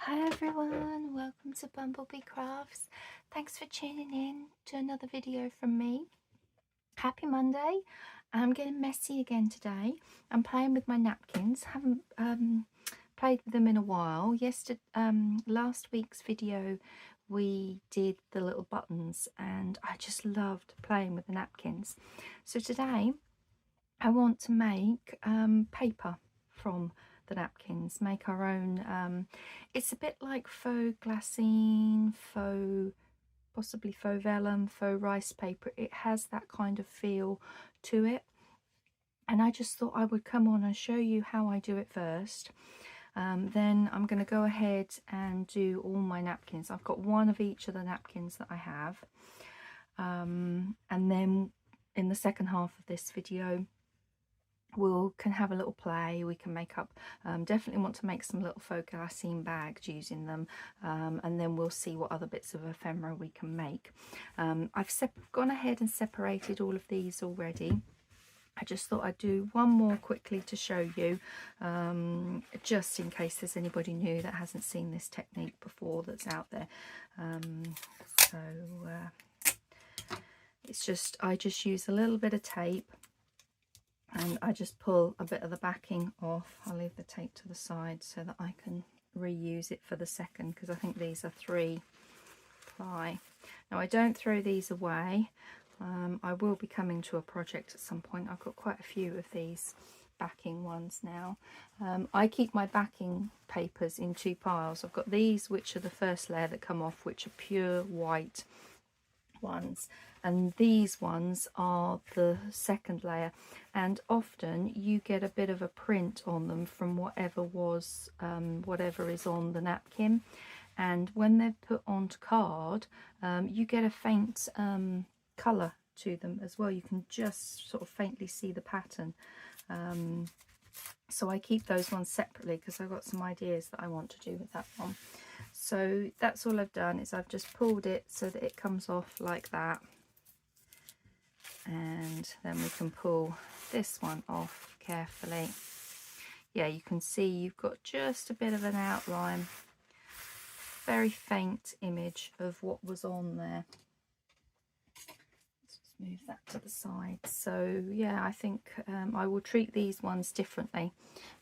Hi everyone, welcome to BumbleBeeCrafts. Thanks for tuning in to another video from me. Happy Monday. I'm getting messy again today. I'm playing with my napkins. Haven't played with them in a while. Last week's video we did the little buttons and I just loved playing with the napkins. So today I want to make paper from the napkins, make our own. It's a bit like faux glassine, possibly faux vellum, faux rice paper. It has that kind of feel to it, and I just thought I would come on and show you how I do it first. Then I'm going to go ahead and do all my napkins. I've got one of each of the napkins that I have, and then in the second half of this video we can have a little play. We can make up, definitely want to make some little faux glassine bags using them, and then we'll see what other bits of ephemera we can make. I've gone ahead and separated all of these already. I just thought I'd do one more quickly to show you, just in case there's anybody new that hasn't seen this technique before that's out there. It's just, I just use a little bit of tape and I just pull a bit of the backing off. I'll leave the tape to the side so that I can reuse it for the second, because I think these are 3 ply. Now I don't throw these away. I will be coming to a project at some point. I've got quite a few of these backing ones now. I keep my backing papers in 2 piles. I've got these, which are the first layer that come off, which are pure white ones, and these ones are the second layer, and often you get a bit of a print on them from whatever is on the napkin, and when they're put onto card you get a faint colour to them as well. You can just sort of faintly see the pattern, so I keep those ones separately because I've got some ideas that I want to do with that one. So that's all I've done, is I've just pulled it so that it comes off like that, and then we can pull this one off carefully. Yeah, you can see you've got just a bit of an outline, very faint image of what was on there. Let's just move that to the side. So yeah, I think I will treat these ones differently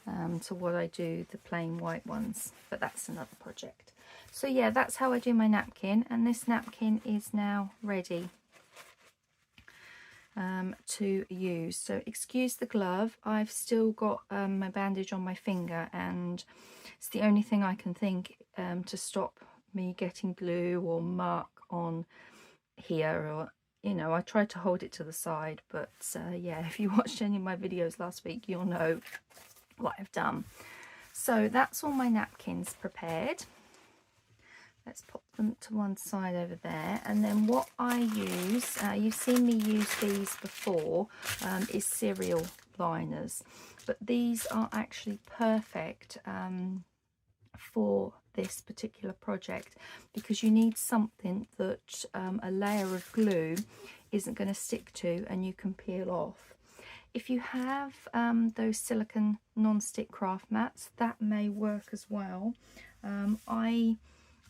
to what I do the plain white ones, but that's another project. So yeah, that's how I do my napkin, and this napkin is now ready to use. So excuse the glove, I've still got my bandage on my finger, and it's the only thing I can think to stop me getting glue or mark on here, or you know, I tried to hold it to the side, but yeah, if you watched any of my videos last week you'll know what I've done. So that's all my napkins prepared. Let's pop them to one side over there, and then what I use, you've seen me use these before, is cereal liners, but these are actually perfect for this particular project, because you need something that a layer of glue isn't going to stick to and you can peel off. If you have those silicone non-stick craft mats, that may work as well.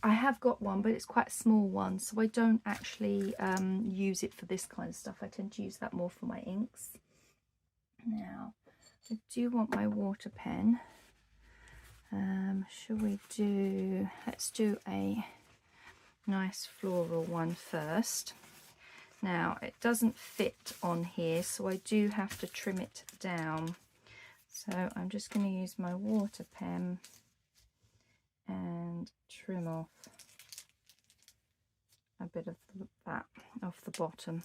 I have got one, but it's quite a small one, so I don't actually use it for this kind of stuff. I tend to use that more for my inks. Now, I do want my water pen. Let's do a nice floral one first. Now, it doesn't fit on here, so I do have to trim it down. So I'm just going to use my water pen and trim off a bit of that off the bottom,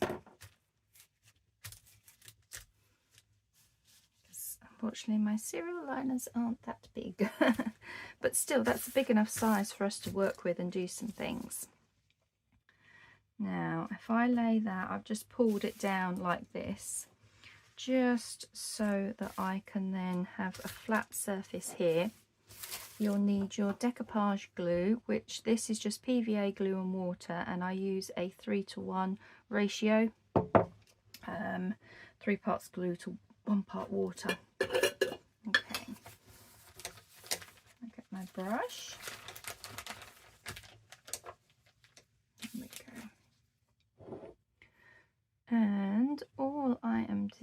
because unfortunately my cereal liners aren't that big but still that's a big enough size for us to work with and do some things. Now if I lay that, I've just pulled it down like this just so that I can then have a flat surface here. You'll need your decoupage glue, which this is just PVA glue and water, and I use a 3:1 ratio, 3 parts glue to 1 part water. Okay, I get my brush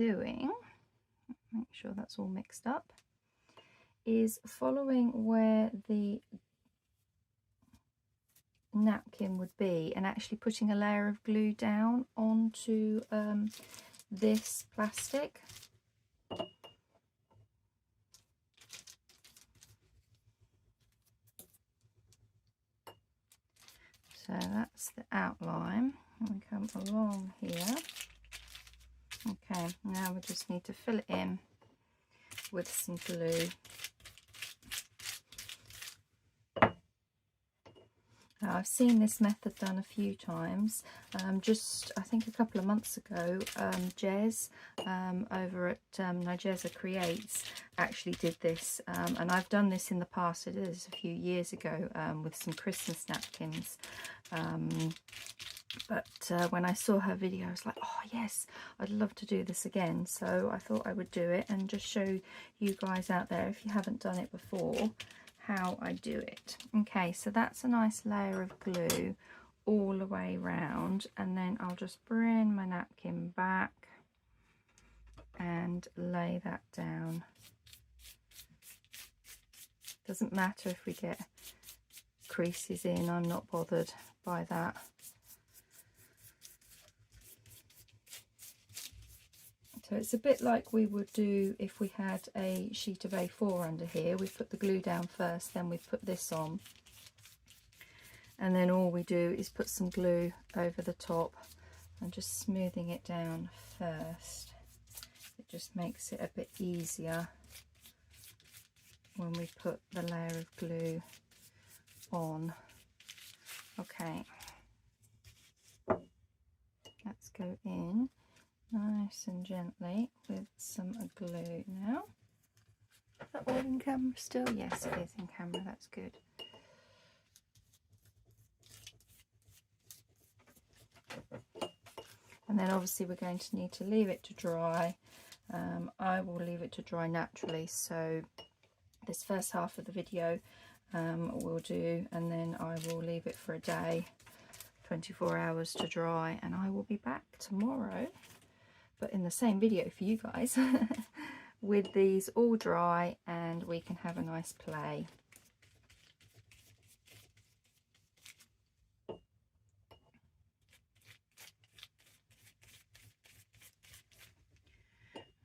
doing, make sure that's all mixed up, is following where the napkin would be and actually putting a layer of glue down onto this plastic. So that's the outline. And we come along here. Okay, now we just need to fill it in with some glue. Now, I've seen this method done a few times. Just I think a couple of months ago, Jez over at Nigeza Creates actually did this, and I've done this in the past. It is a few years ago with some Christmas napkins. But when I saw her video, I was like, oh yes, I'd love to do this again. So I thought I would do it and just show you guys out there, if you haven't done it before, how I do it. Okay, so that's a nice layer of glue all the way round, and then I'll just bring my napkin back and lay that down. Doesn't matter if we get creases in, I'm not bothered by that. So it's a bit like we would do if we had a sheet of A4 under here. We put the glue down first, then we put this on. And then all we do is put some glue over the top and just smoothing it down first. It just makes it a bit easier when we put the layer of glue on. Okay. Let's go in nice and gently with some glue now. Is that all in camera still? Yes, it is in camera, that's good. And then obviously we're going to need to leave it to dry. I will leave it to dry naturally, so this first half of the video we'll do, and then I will leave it for a day, 24 hours to dry, and I will be back tomorrow, but in the same video for you guys, with these all dry, and we can have a nice play.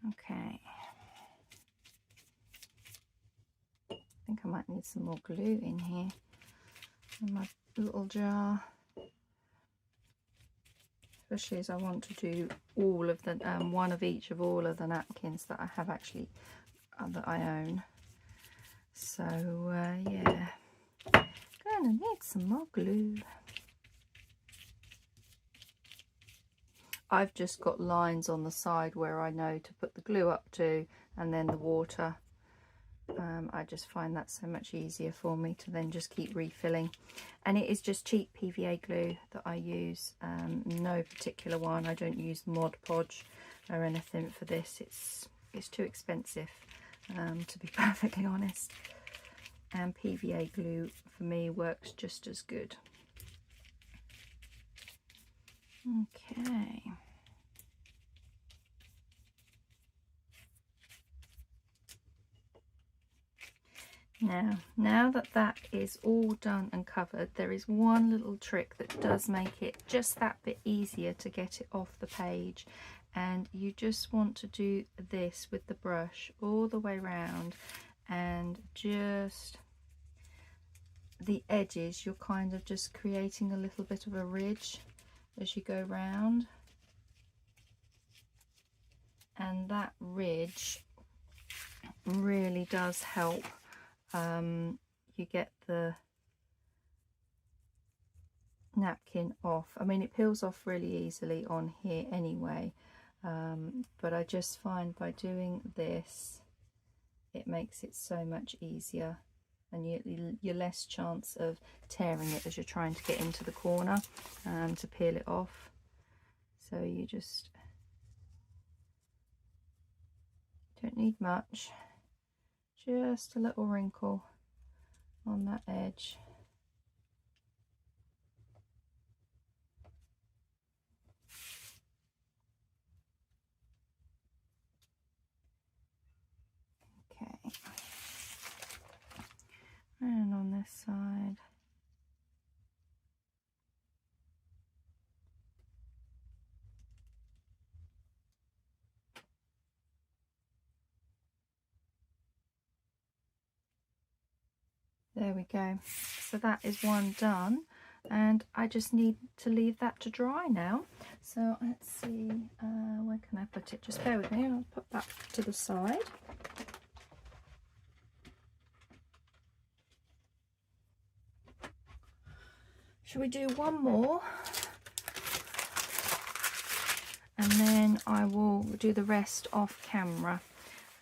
Okay. I think I might need some more glue in here in my little jar, especially as I want to do all of the one of each of all of the napkins that I have actually that I own. So yeah, gonna need some more glue. I've just got lines on the side where I know to put the glue up to, and then the water. I just find that so much easier for me to then just keep refilling, and it is just cheap PVA glue that I use, no particular one. I don't use Mod Podge or anything for this. It's too expensive, to be perfectly honest, and PVA glue for me works just as good. Okay. Now that that is all done and covered, there is one little trick that does make it just that bit easier to get it off the page, and you just want to do this with the brush all the way around, and just the edges, you're kind of just creating a little bit of a ridge as you go round, and that ridge really does help. You get the napkin off. I mean, it peels off really easily on here anyway, but I just find by doing this it makes it so much easier, and you're less chance of tearing it as you're trying to get into the corner to peel it off. So you just don't need much, just a little wrinkle on that edge. There we go. So that is one done, and I just need to leave that to dry now. So let's see, where can I put it? Just bear with me, I'll put that to the side. Shall we do one more? And then I will do the rest off camera.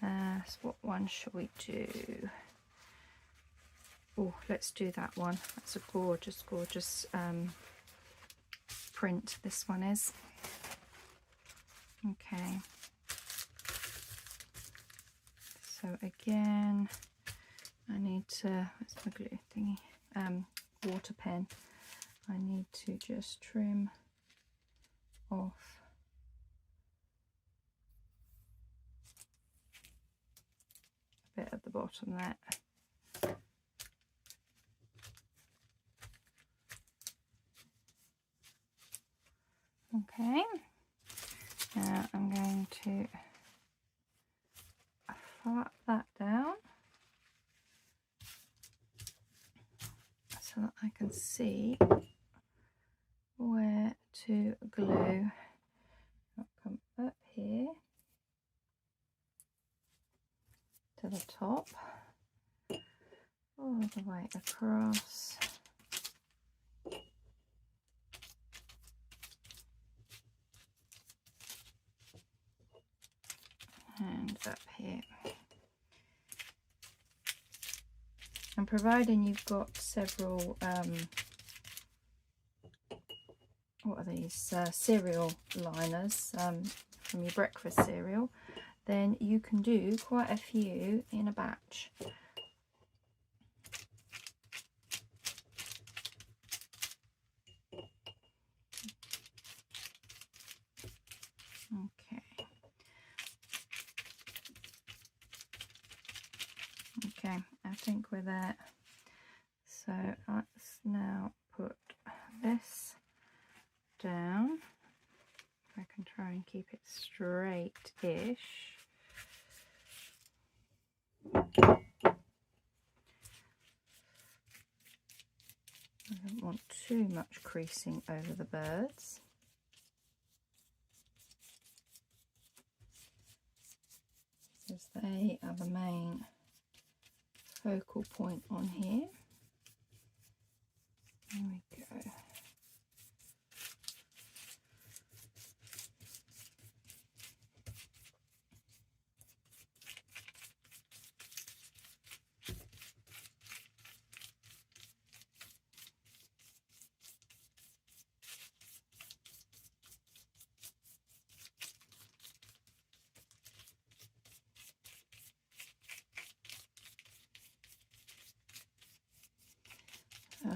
So what one shall we do? Oh, let's do that one. That's a gorgeous, gorgeous print, this one is. Okay. So again, I need to, where's my glue thingy? Water pen. I need to just trim off a bit at the bottom there. Okay, now I'm going to flap that down so that I can see where to glue. I'll come up here to the top, all the way across. And up here. And providing you've got several, what are these, cereal liners from your breakfast cereal, then you can do quite a few in a batch. Okay, I think we're there. So let's now put this down. I can try and keep it straight-ish. I don't want too much creasing over the birds. Because they are the main focal point on here. There we go.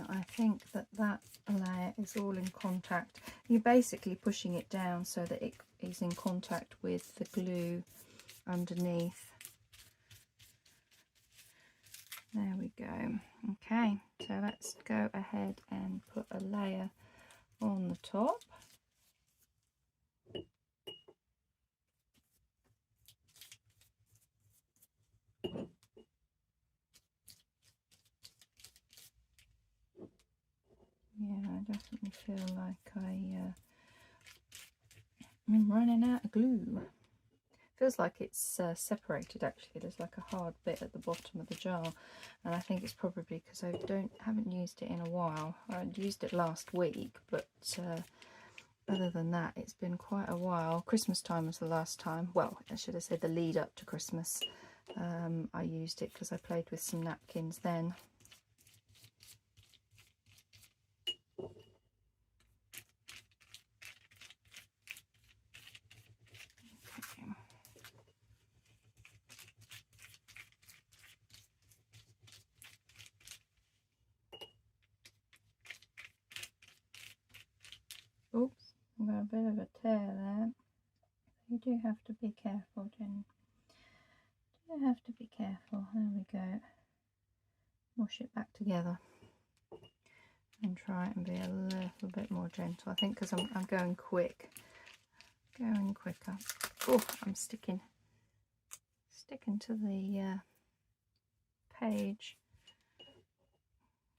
I think that layer is all in contact. You're basically pushing it down so that it is in contact with the glue underneath. There we go. Okay, so let's go ahead and put a layer on the top. Yeah, I definitely feel like I'm running out of glue. Feels like it's separated actually. There's like a hard bit at the bottom of the jar, and I think it's probably because I haven't used it in a while. I used it last week, but other than that, it's been quite a while. Christmas time was the last time. Well, I should have said the lead up to Christmas. I used it because I played with some napkins then. Oops, I've got a bit of a tear there. You do have to be careful, Jen. You have to be careful. There we go. Wash it back together and try and be a little bit more gentle. I think because I'm going quick, going quicker. Oh, I'm sticking to the page.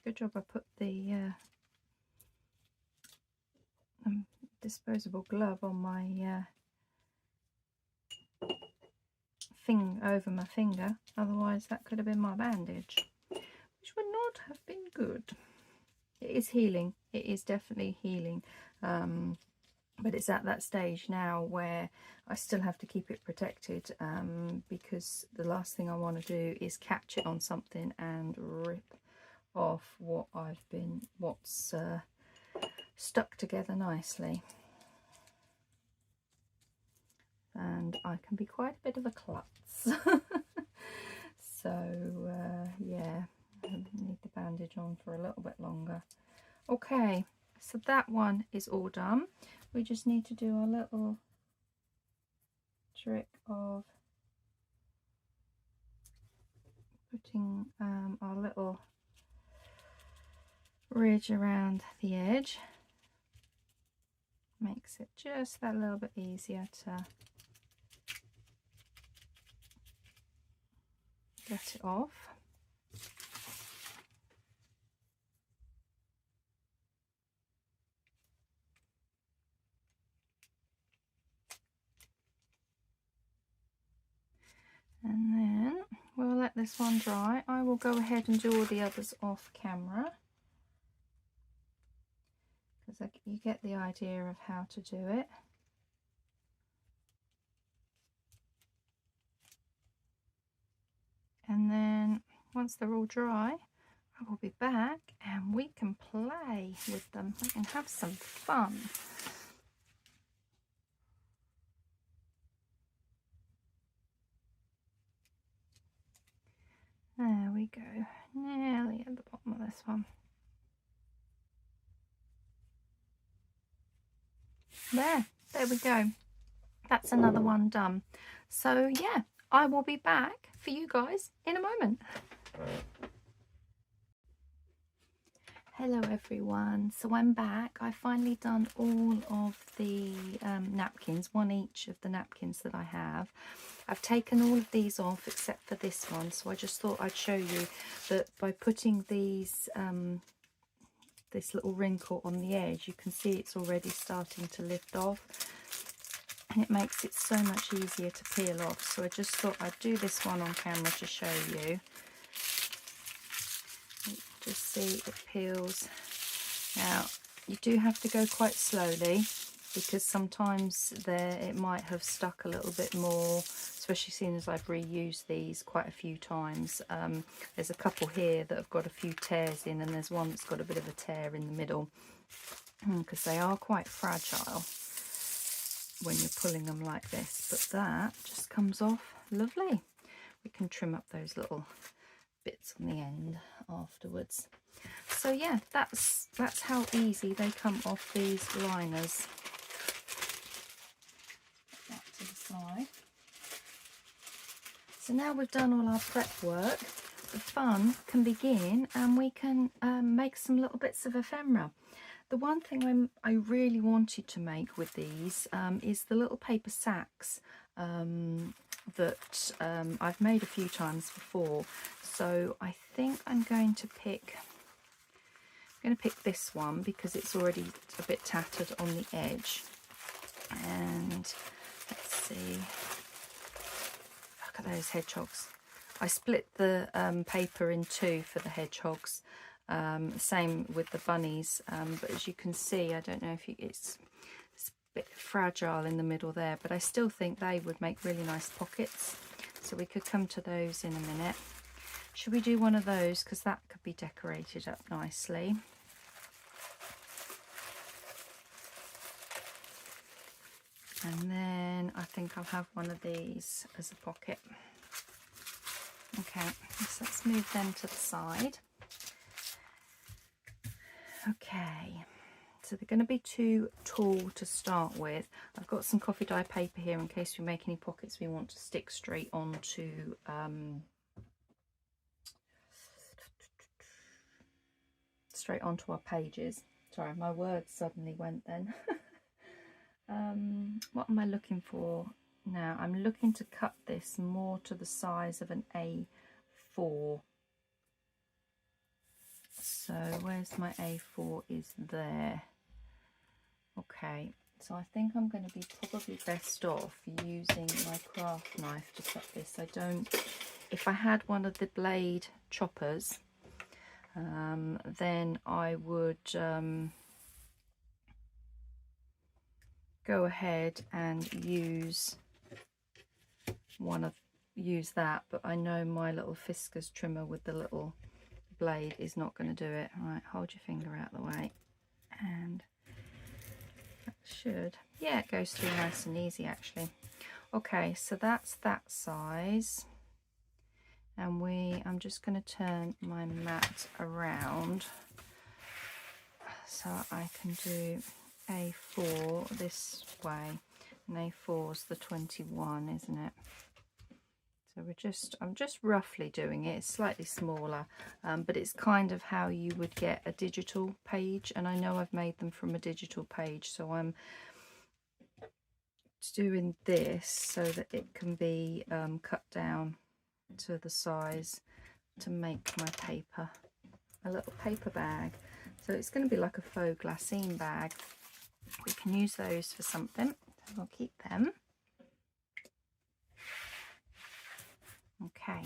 Good job I put the disposable glove on my thing over my finger, otherwise that could have been my bandage, which would not have been good. It is healing, it is definitely healing, but it's at that stage now where I still have to keep it protected, because the last thing I want to do is catch it on something and rip off what's stuck together nicely. And I can be quite a bit of a klutz. So yeah, I need the bandage on for a little bit longer. Okay, so that one is all done. We just need to do our little trick of putting our little ridge around the edge. Makes it just that little bit easier to get it off. And then we'll let this one dry. I will go ahead and do all the others off camera, because you get the idea of how to do it. And then once they're all dry, I will be back and we can play with them. We can have some fun. There we go, nearly at the bottom of this one. There we go. That's another one done. So yeah, I will be back for you guys in a moment. Hello everyone, so I'm back. I've finally done all of the napkins, one each of the napkins that I have. I've taken all of these off except for this one, so I just thought I'd show you that by putting these this little wrinkle on the edge, you can see it's already starting to lift off, and it makes it so much easier to peel off. So I just thought I'd do this one on camera to show you. Just see it peels. Now you do have to go quite slowly, because sometimes it might have stuck a little bit more, especially seeing as I've reused these quite a few times. There's a couple here that have got a few tears in, and there's one that's got a bit of a tear in the middle, because they are quite fragile when you're pulling them like this. But that just comes off lovely. We can trim up those little bits on the end afterwards. So yeah, that's how easy they come off these liners. Put that to the side. So now we've done all our prep work, the fun can begin, and we can make some little bits of ephemera. The one thing I really wanted to make with these is the little paper sacks that I've made a few times before. So I think I'm going to pick this one, because it's already a bit tattered on the edge. And let's see, look at those hedgehogs. I split the paper in two for the hedgehogs, same with the bunnies, but as you can see, I don't know if it's a bit fragile in the middle there, but I still think they would make really nice pockets. So we could come to those in a minute. Should we do one of those, because that could be decorated up nicely. And then I think I'll have one of these as a pocket. Okay, so let's move them to the side. Okay, so they're going to be too tall to start with. I've got some coffee dye paper here in case we make any pockets we want to stick straight onto our pages. Sorry, my words suddenly went then. What am I looking for now? I'm looking to cut this more to the size of an A4. So where's my A4? Is there. Okay, so I think I'm going to be probably best off using my craft knife to cut this. I don't, if I had one of the blade choppers, then I would go ahead and use that, but I know my little Fiskars trimmer with the little blade is not going to do it. Right, hold your finger out of the way, and that should, yeah, it goes through nice and easy actually. Okay, so that's that size, and I'm just going to turn my mat around so I can do A4 this way, and A4 is the 21, isn't it? So I'm just roughly doing it. It's slightly smaller, but it's kind of how you would get a digital page, and I know I've made them from a digital page, so I'm doing this so that it can be cut down to the size to make my paper a little paper bag. So it's going to be like a faux glassine bag. We can use those for something, so we'll keep them. Okay,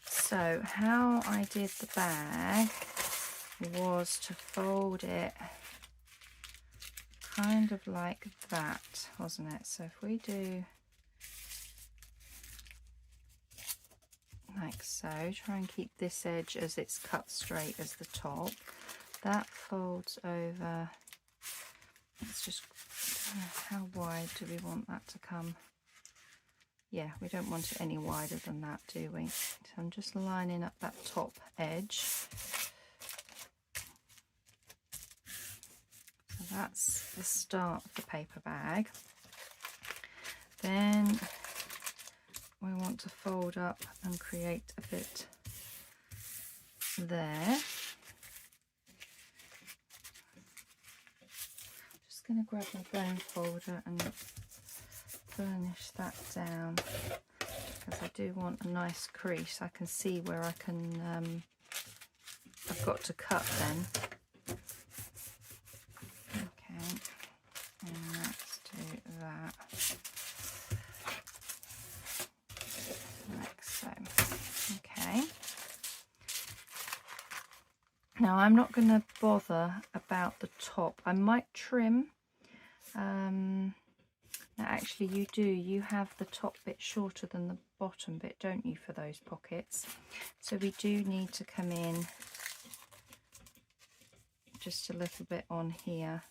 so how I did the bag was to fold it kind of like that, wasn't it? So if we do like so, try and keep this edge as it's cut straight as the top. That folds over. Let's just, how wide do we want that to come? Yeah, we don't want it any wider than that, do we? So I'm just lining up that top edge. So that's the start of the paper bag. Then we want to fold up and create a bit there. Just going to grab my bone folder and burnish that down, because I do want a nice crease. I can see where I can, I've got to cut then. Okay, and let's do that, like so. Okay. Now I'm not going to bother about the top. I might trim. Now actually you have the top bit shorter than the bottom bit, don't you, for those pockets? So we do need to come in just a little bit on here.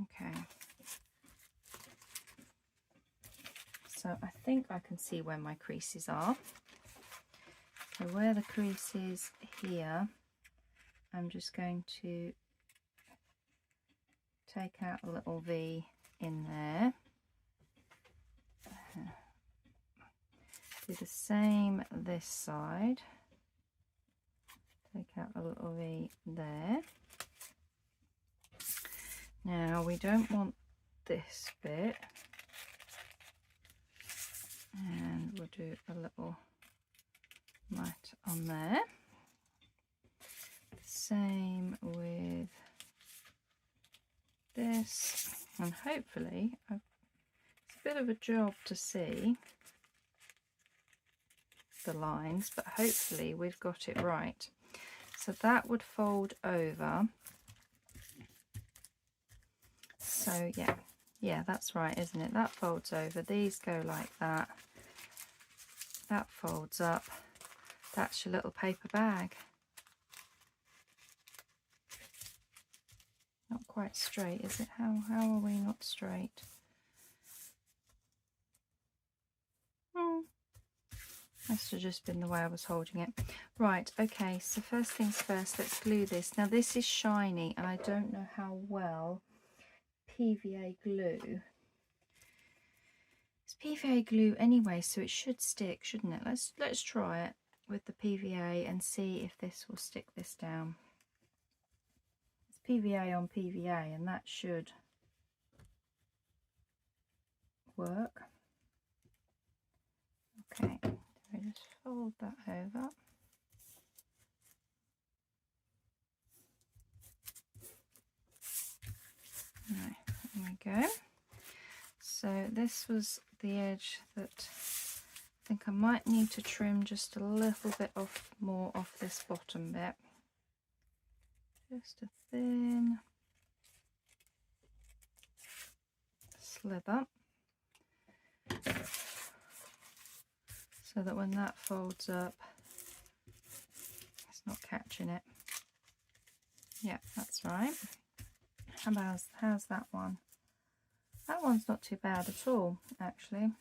Okay. So I think I can see where my creases are. So where the crease is here, I'm just going to take out a little V in there. Do the same this side. Take out a little V there. Now we don't want this bit, and we'll do a little light on there. Same with this, and hopefully it's a bit of a job to see the lines, but hopefully we've got it right. So that would fold over. So yeah, that's right, isn't it? That folds over. These go like that. That folds up. That's your little paper bag. Not quite straight, is it? How are we not straight? Must have just been the way I was holding it. Right, okay, so first things first, let's glue this. Now this is shiny, and I don't know how well PVA glue. It's PVA glue anyway, so it should stick, shouldn't it? Let's try it with the PVA and see if this will stick this down. It's PVA on PVA, and that should work. Okay, we just fold that over. Right, there we go. So this was the edge that I think I might need to trim just a little bit more off this bottom bit. Just a thin slither, so that when that folds up, it's not catching it. Yeah, that's right. How's that one? That one's not too bad at all, actually.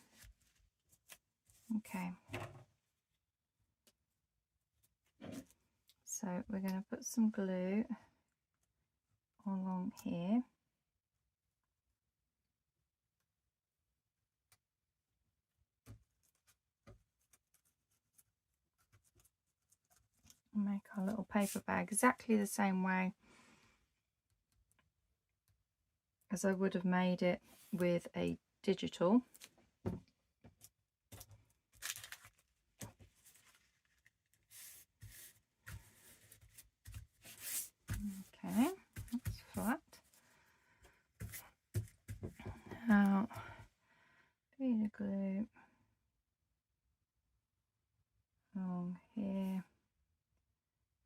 Okay. So we're going to put some glue along here. Make our little paper bag exactly the same way as I would have made it with a digital. Okay, that's flat. Now, PVA glue along here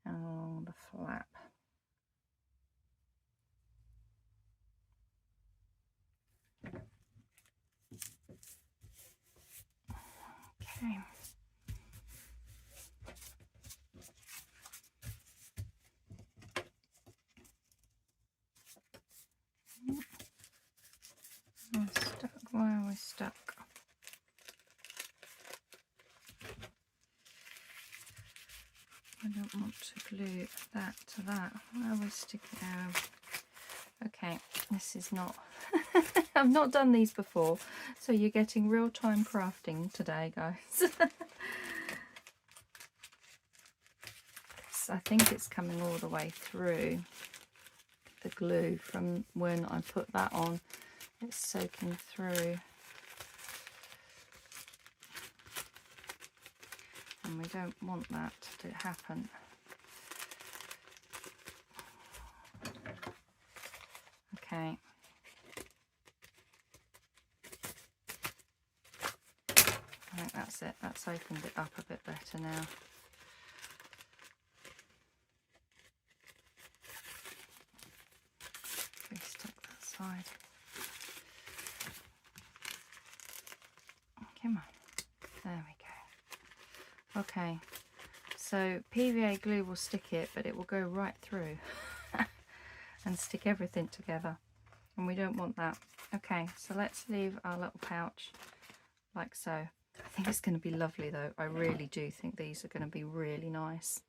and along the flap. Okay. Why are we stuck? I don't want to glue that to that. Why are we sticking out? Okay, this is not... I've not done these before, so you're getting real-time crafting today, guys. I think it's coming all the way through the glue from when I put that on. It's soaking through. And we don't want that to happen. Okay. I think that's it. That's opened it up a bit better now. Restuck that side. Come on. There we go. Okay. So PVA glue will stick it, but it will go right through and stick everything together. And we don't want that. Okay, so let's leave our little pouch like so. I think it's going to be lovely though. I really do think these are going to be really nice.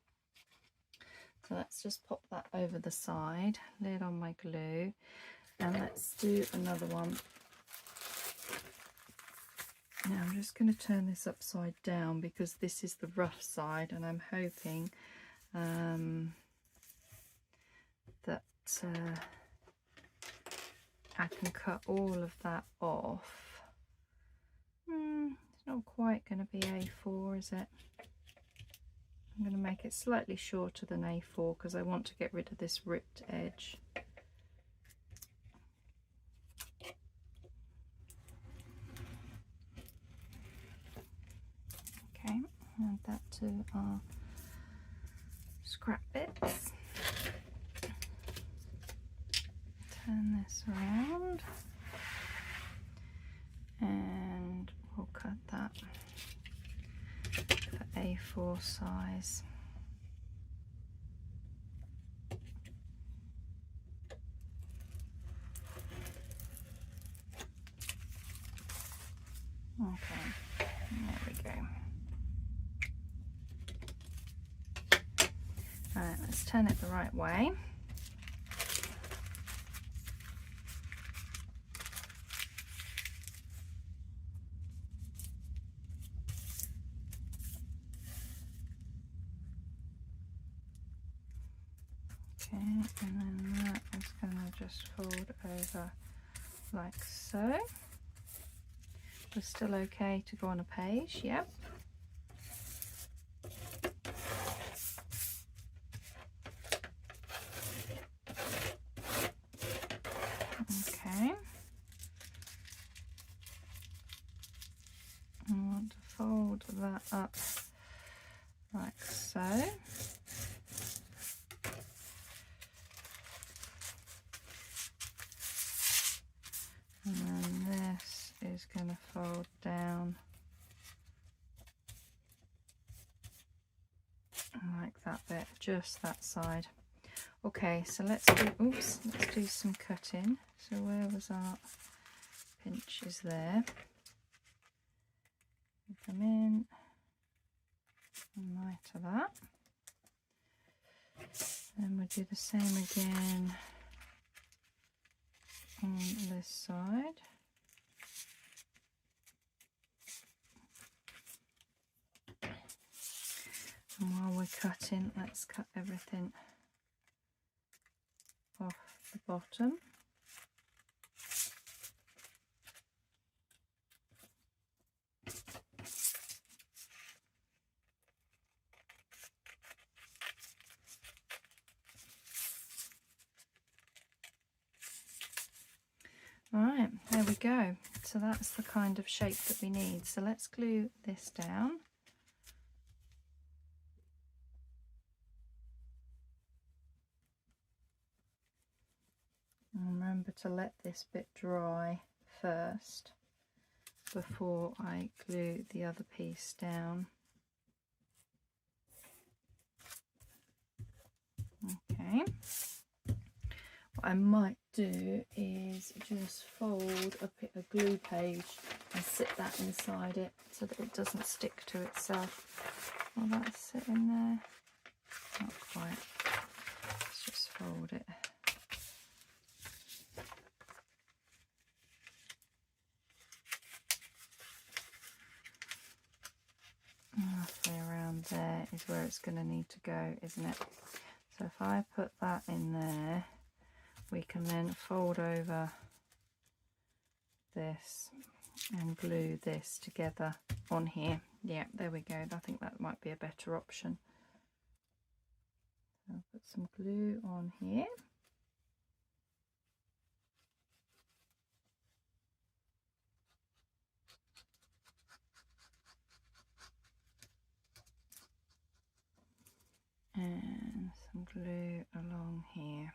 So let's just pop that over the side, lid on my glue, and let's do another one. Now I'm just going to turn this upside down because this is the rough side, and I'm hoping that I can cut all of that off. It's not quite going to be A4, is it? I'm going to make it slightly shorter than A4 because I want to get rid of this ripped edge. Okay, add that to our scrap bits. Turn this around and we'll cut that for A4 size. Okay, there we go. Alright, let's turn it the right way. Okay, and then that is going to just fold over like so. We're still okay to go on a page, yep. fold that up like so. And then this is going to fold down like that bit, just that side. Okay, so let's do some cutting. So where was our pinches there? Put them in, and miter that. Then we'll do the same again on this side. And while we're cutting, let's cut everything off the bottom. Alright, there we go. So that's the kind of shape that we need. So let's glue this down. And remember to let this bit dry first before I glue the other piece down. Okay. What I might do is just fold a glue page and sit that inside it so that it doesn't stick to itself. Will that sit in there? Not quite. Let's just fold it. Roughly around there is where it's going to need to go, isn't it? So if I put that in there, we can then fold over this and glue this together on here. Yeah, there we go. I think that might be a better option. So I'll put some glue on here. And some glue along here.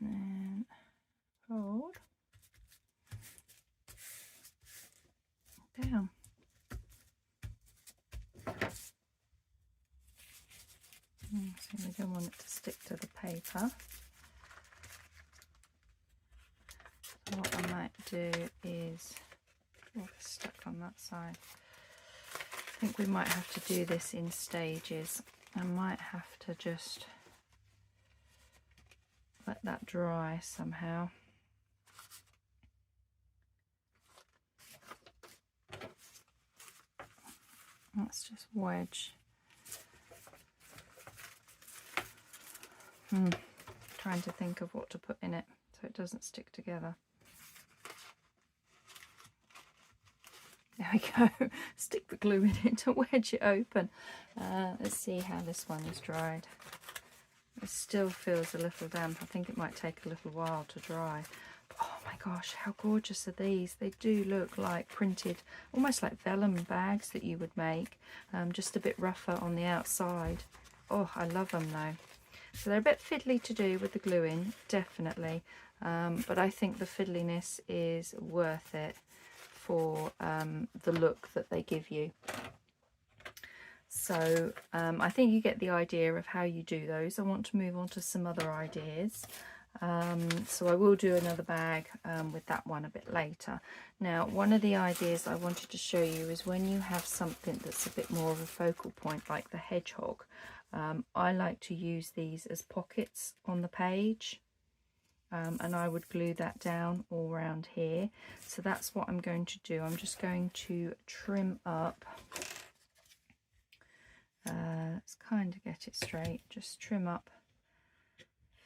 And then fold down. So we don't want it to stick to the paper. So what I might do is, oh, it's stuck on that side. I think we might have to do this in stages. I might have to just let that dry somehow. Let's just wedge. Trying to think of what to put in it so it doesn't stick together. There we go. Stick the glue in it to wedge it open. Let's see how this one is dried. It still feels a little damp. I think it might take a little while to dry. But, oh my gosh, how gorgeous are these? They do look like printed, almost like vellum bags that you would make, just a bit rougher on the outside. Oh, I love them though. So they're a bit fiddly to do with the gluing, definitely, but I think the fiddliness is worth it for the look that they give you. So I think you get the idea of how you do those. I want to move on to some other ideas. So I will do another bag with that one a bit later. Now, one of the ideas I wanted to show you is when you have something that's a bit more of a focal point, like the hedgehog. I like to use these as pockets on the page, and I would glue that down all around here. So that's what I'm going to do. I'm just going to trim up. Let's kind of get it straight. Just trim up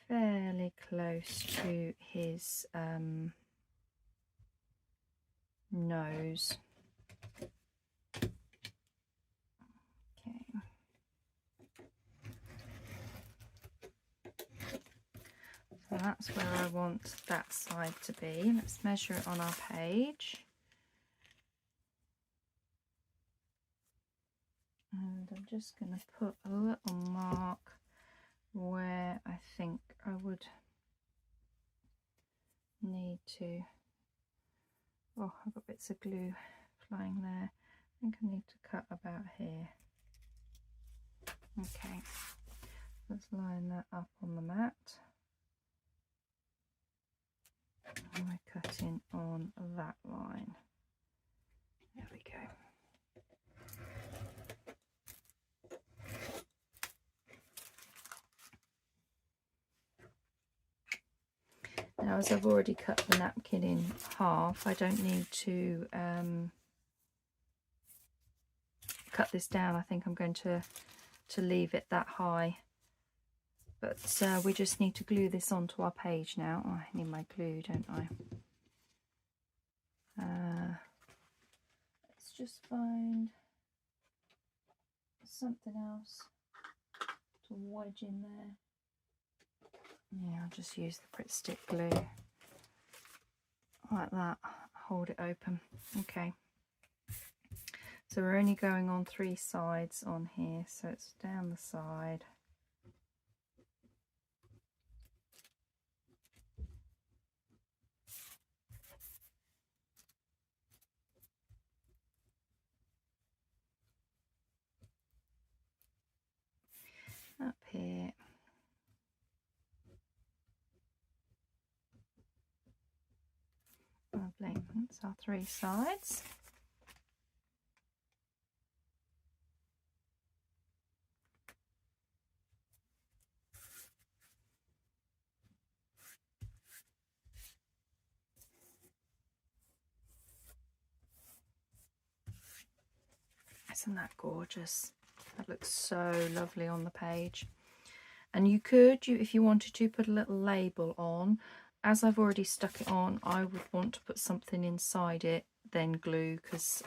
fairly close to his nose. Okay. So that's where I want that side to be. Let's measure it on our page. And I'm just going to put a little mark where I think I would need to. Oh, I've got bits of glue flying there. I think I need to cut about here. Okay, let's line that up on the mat. And we're cutting on that line. There we go. Now, as I've already cut the napkin in half, I don't need to cut this down. I think I'm going to leave it that high. But we just need to glue this onto our page now. Oh, I need my glue, don't I? Let's just find something else to wedge in there. Yeah, I'll just use the Pritt Stick glue like that. Hold it open. Okay. So we're only going on 3 sides on here, so it's down the side. Up here. Lovely. That's our 3 sides. Isn't that gorgeous? That looks so lovely on the page. And you could, if you wanted to, put a little label on. As I've already stuck it on, I would want to put something inside it, then glue, because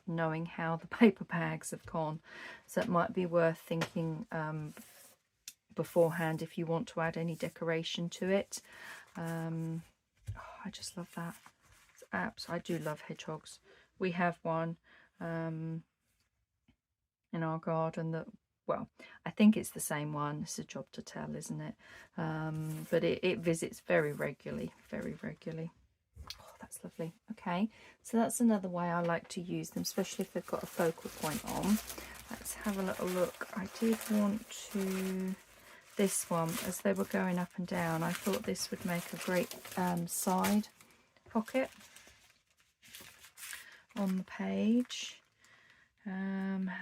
knowing how the paper bags have gone. So it might be worth thinking beforehand if you want to add any decoration to it. Oh, I just love that. It's I do love hedgehogs. We have one in our garden that, well, I think it's the same one. It's a job to tell, isn't it? But it visits very regularly, very regularly. Oh, that's lovely. Okay, so that's another way I like to use them, especially if they've got a focal point on. Let's have a little look. I did want to, this one, as they were going up and down, I thought this would make a great side pocket on the page.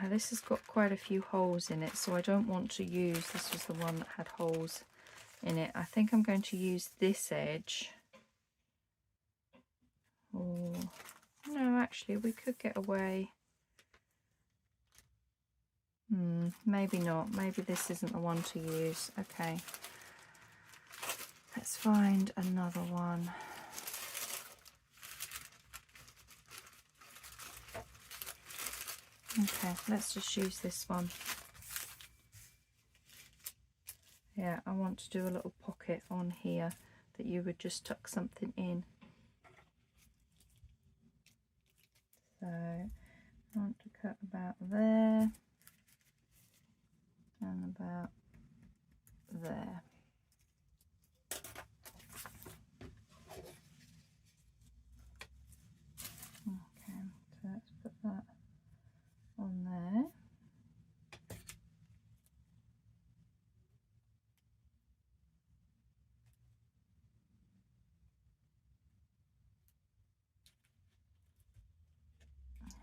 This has got quite a few holes in it, so I don't want to use, this was the one that had holes in it. I think I'm going to use this edge. Oh, no, actually we could get away. Maybe not. Maybe this isn't the one to use. Okay. Let's find another one. Okay, let's just use this one. Yeah, I want to do a little pocket on here that you would just tuck something in. So I want to cut about there and about there. Okay, so let's put that on there.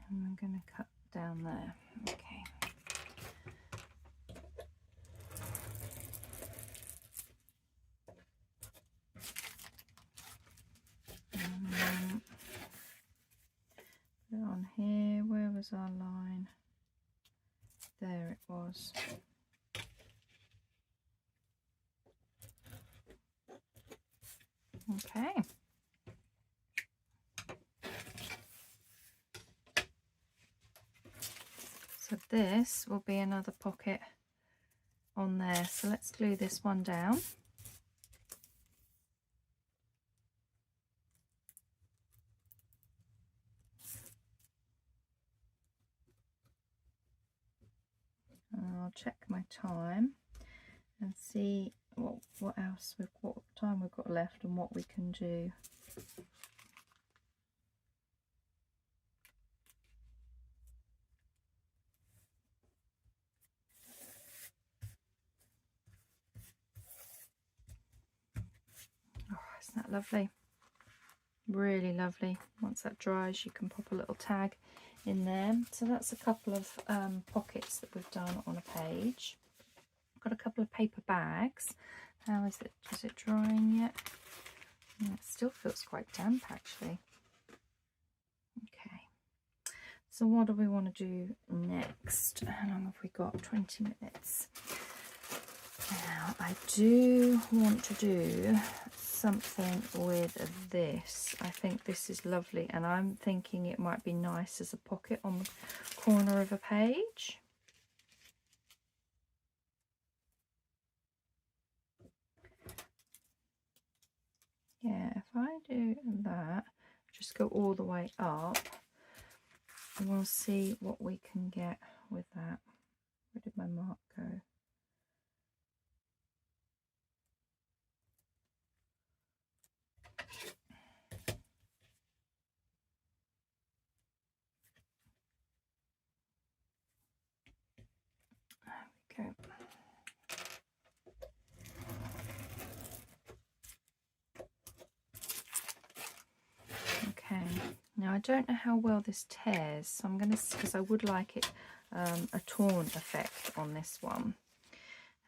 And we're going to cut down there. Okay. Put it on here. Where was our line? There it was. Okay. So this will be another pocket on there. So let's glue this one down. And I'll check my time and see what else what time we've got left and what we can do. Oh, isn't that lovely? Really lovely. Once that dries, you can pop a little tag in there. So that's a couple of pockets that we've done on a page. I've got a couple of paper bags. How is it? Is it drying yet? Yeah, it still feels quite damp actually. Okay. So what do we want to do next? How long have we got? 20 minutes. Now I do want to do something with this. I think this is lovely, and I'm thinking it might be nice as a pocket on the corner of a page. Yeah, if I do that, just go all the way up, and we'll see what we can get with that. Where did my mark go? There we go. Okay, now I don't know how well this tears, so I'm going to, because I would like it a torn effect on this one,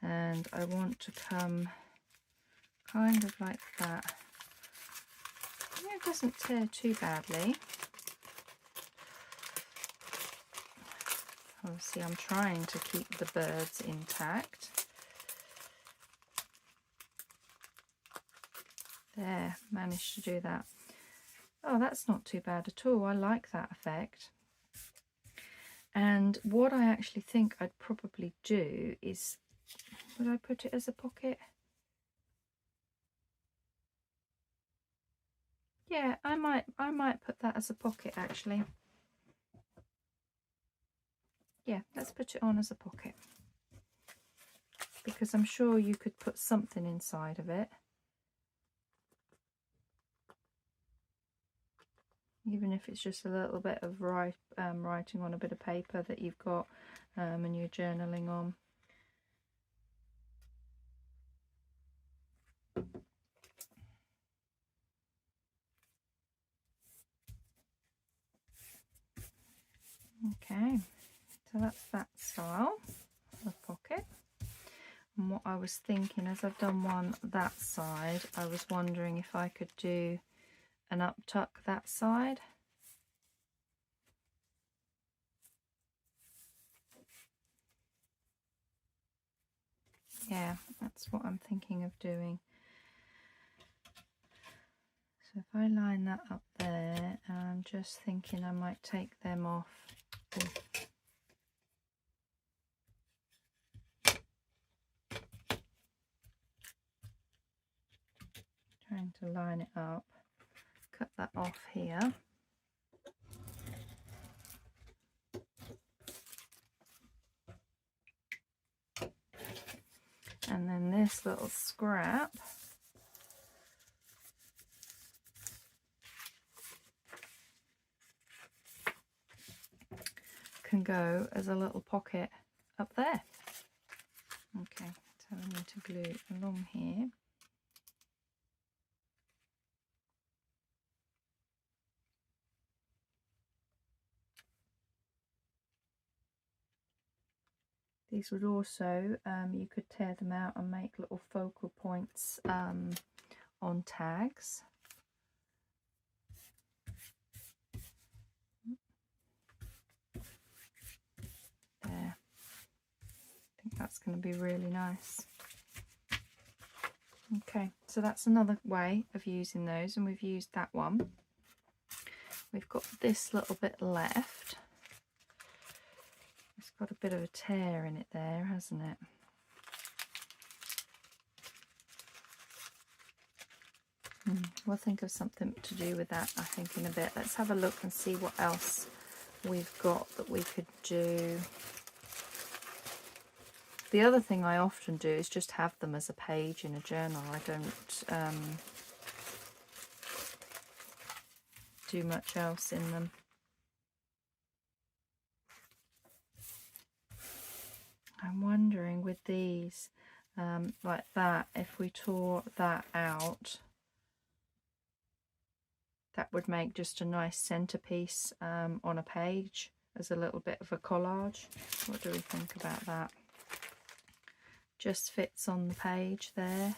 and I want to come kind of like that. Yeah, it doesn't tear too badly. Obviously I'm trying to keep the birds intact. There, managed to do that. Oh, that's not too bad at all. I like that effect. And what I actually think I'd probably do is, would I put it as a pocket? Yeah, I might put that as a pocket actually. Yeah, let's put it on as a pocket, because I'm sure you could put something inside of it. Even if it's just a little bit of writing on a bit of paper that you've got and you're journaling on. Okay, so that's that style of pocket. And what I was thinking, as I've done one that side, I was wondering if I could do an up tuck that side. Yeah, that's what I'm thinking of doing. So if I line that up there, and I'm just thinking I might take them off. Ooh. Trying to line it up, cut that off here. And then this little scrap can go as a little pocket up there. Okay, so I need to glue along here. These would also, you could tear them out and make little focal points on tags. There. I think that's going to be really nice. Okay, so that's another way of using those, and we've used that one. We've got this little bit left. It's got a bit of a tear in it there, hasn't it? We'll think of something to do with that, I think, in a bit. Let's have a look and see what else we've got that we could do. The other thing I often do is just have them as a page in a journal. I don't do much else in them. I'm wondering with these, like that, if we tore that out, that would make just a nice centerpiece on a page as a little bit of a collage. What do we think about that? Just fits on the page there.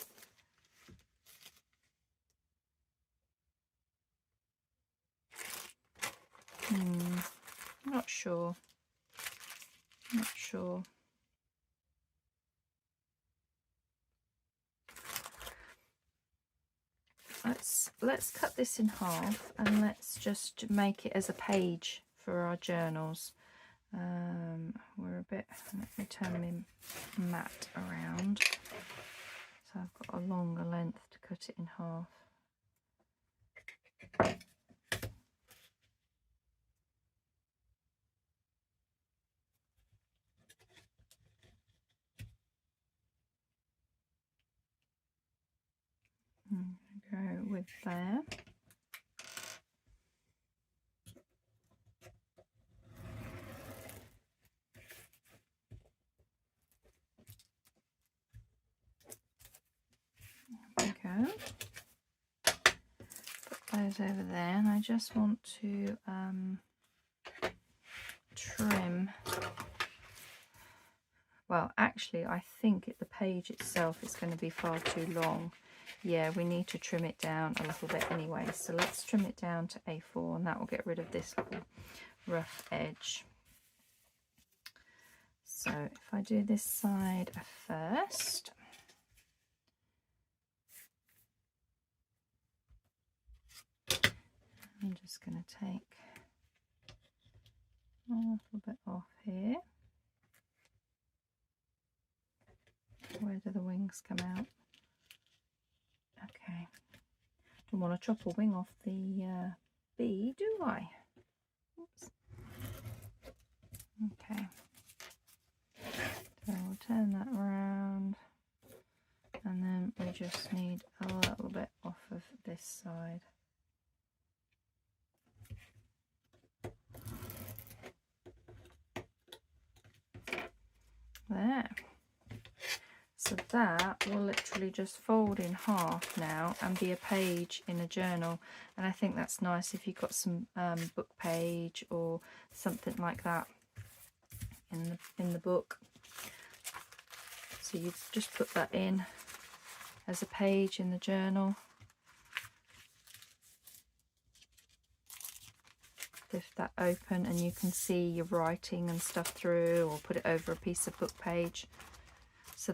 Not sure. Not sure. Let's cut this in half and let's just make it as a page for our journals. We're a bit, let me turn my mat around. So I've got a longer length to cut it in half. Go with there. There we go. Put those over there, and I just want to trim. Well, actually, I think the page itself is going to be far too long. Yeah, we need to trim it down a little bit anyway. So let's trim it down to A4, and that will get rid of this little rough edge. So if I do this side first. I'm just going to take a little bit off here. Where do the wings come out? Okay. Don't want to chop a wing off the bee, do I? Oops. Okay. So we'll turn that around, and then we just need a little bit off of this side. There. So that will literally just fold in half now and be a page in a journal, and I think that's nice if you've got some book page or something like that in the book. So you just put that in as a page in the journal. Lift that open and you can see your writing and stuff through, or put it over a piece of book page. So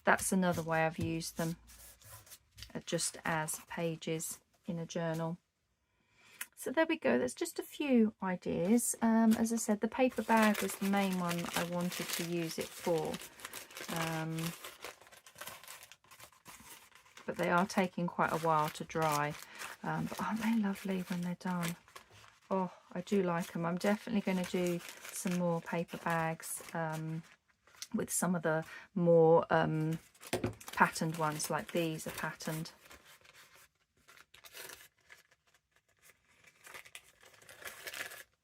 that's another way I've used them, just as pages in a journal. So there we go, that's just a few ideas. As I said, the paper bag was the main one I wanted to use it for. But they are taking quite a while to dry. But aren't they lovely when they're done? Oh, I do like them. I'm definitely going to do some more paper bags with some of the more patterned ones, like these are patterned.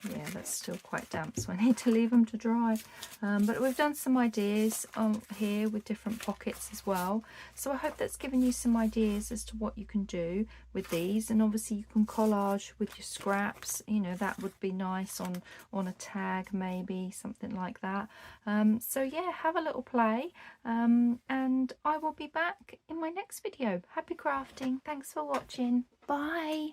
Yeah, that's still quite damp, so I need to leave them to dry. But we've done some ideas here with different pockets as well. So I hope that's given you some ideas as to what you can do with these. And obviously you can collage with your scraps. You know, that would be nice on a tag, maybe, something like that. So yeah, have a little play. And I will be back in my next video. Happy crafting. Thanks for watching. Bye.